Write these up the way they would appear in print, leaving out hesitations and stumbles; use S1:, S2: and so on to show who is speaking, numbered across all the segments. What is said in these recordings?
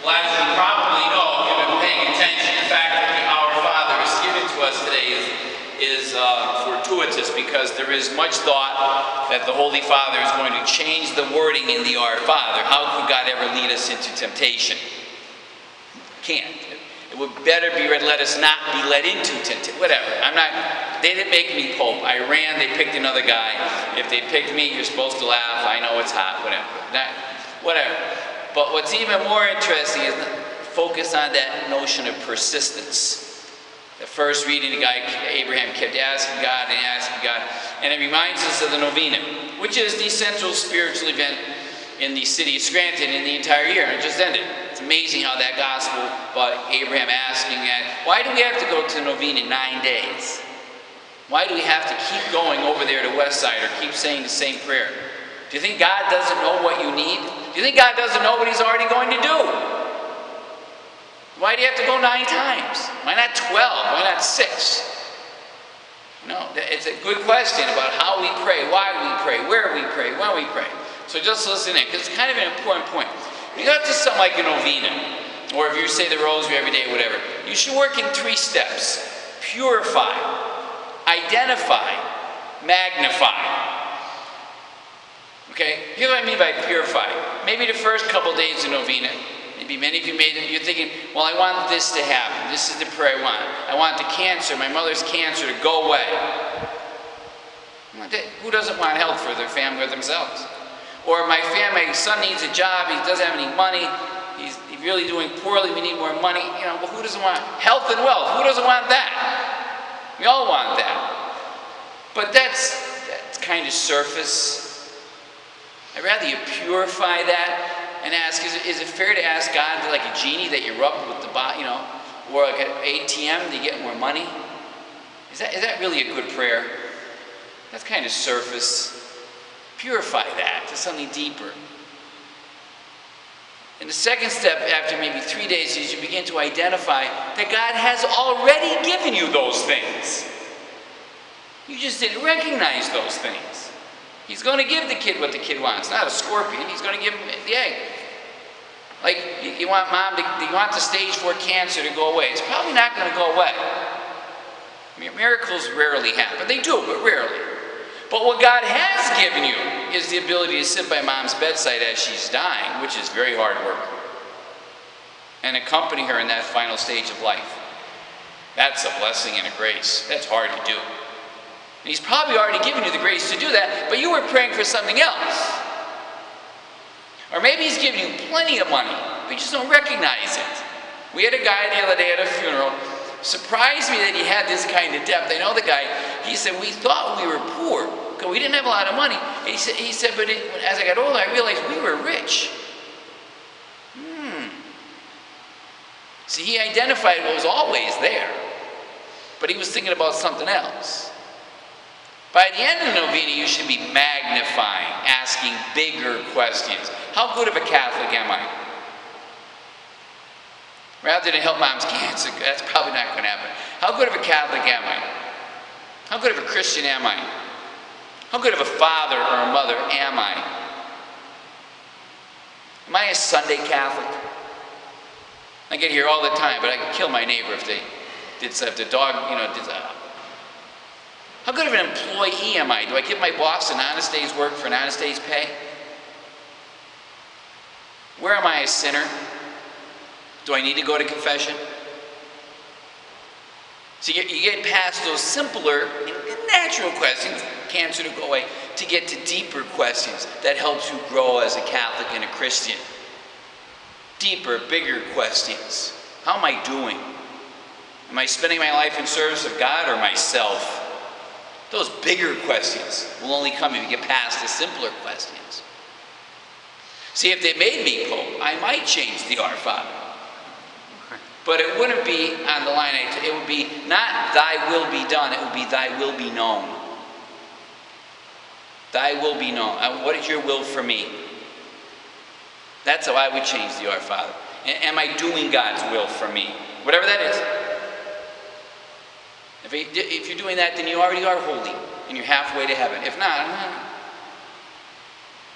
S1: Well, as you probably know, if you've been paying attention, the fact that the Our Father is given to us today is fortuitous, because there is much thought that the Holy Father is going to change the wording in the Our Father. How could God ever lead us into temptation? Can't. It would better be read, let us not be led into temptation. Whatever. They didn't make me Pope. I ran, they picked another guy. If they picked me, you're supposed to laugh. I know it's hot, whatever. But what's even more interesting is focus on that notion of persistence. The first reading, the guy, Abraham, kept asking God and asking God. And it reminds us of the Novena, which is the central spiritual event in the city of Scranton in the entire year. And it just ended. It's amazing how that gospel about Abraham asking that. Why do we have to go to the Novena 9 days? Why do we have to keep going over there to Westside or keep saying the same prayer? Do you think God doesn't know what you need? Do you think God doesn't know what He's already going to do? Why do you have to go 9 times? Why not 12? Why not 6? No, it's a good question about how we pray, why we pray, where we pray, when we pray. So just listen in, because it's kind of an important point. When you got to something like a novena, or if you say the rosary every day, whatever, you should work in 3 steps. Purify, identify, magnify. Okay, here's what I mean by purify. Maybe the first couple days of novena, maybe many of you you're thinking, well, I want this to happen. This is the prayer I want. I want the cancer, my mother's cancer, to go away. Who doesn't want health for their family or themselves? Or my son needs a job, he doesn't have any money, he's really doing poorly, we need more money. Well, who doesn't want health and wealth? Who doesn't want that? We all want that. But that's kind of surface. I'd rather you purify that and ask, is it fair to ask God to, like a genie that you rub with the bottom, or like an ATM to get more money? Is that really a good prayer? That's kind of surface. Purify that to something deeper. And the second step, after maybe 3 days, is you begin to identify that God has already given you those things. You just didn't recognize those things. He's going to give the kid what the kid wants, not a scorpion. He's going to give him the egg. Like, you want the stage 4 cancer to go away. It's probably not going to go away. Miracles rarely happen. They do, but rarely. But what God has given you is the ability to sit by mom's bedside as she's dying, which is very hard work, and accompany her in that final stage of life. That's a blessing and a grace. That's hard to do. And He's probably already given you the grace to do that, but you were praying for something else. Or maybe He's given you plenty of money, but you just don't recognize it. We had a guy the other day at a funeral. Surprised me that he had this kind of depth. I know the guy, he said, we thought we were poor because we didn't have a lot of money. He said, but as I got older, I realized we were rich. See, he identified what was always there, but he was thinking about something else. By the end of the novena, you should be magnifying, asking bigger questions. How good of a Catholic am I? Rather than help mom's cancer, that's probably not going to happen. How good of a Catholic am I? How good of a Christian am I? How good of a father or a mother am I? Am I a Sunday Catholic? I get here all the time, but I could kill my neighbor if they did something. If the dog, did that. How good of an employee am I? Do I give my boss an honest day's work for an honest day's pay? Where am I a sinner? Do I need to go to confession? So you get past those simpler and natural questions, cancer to go away, to get to deeper questions that helps you grow as a Catholic and a Christian. Deeper, bigger questions. How am I doing? Am I spending my life in service of God or myself? Those bigger questions will only come if you get past the simpler questions. See, if they made me Pope, I might change the Our Father. But it wouldn't be on the line. It would be not thy will be done. It would be thy will be known. Thy will be known. What is your will for me? That's how I would change the Our Father. Am I doing God's will for me? Whatever that is. If you're doing that, then you already are holy. And you're halfway to heaven. If not,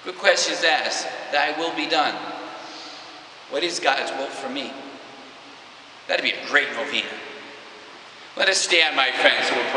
S1: good questions to ask. Thy will be done. What is God's will for me? That'd be a great novena. Let us stand, my friends, who will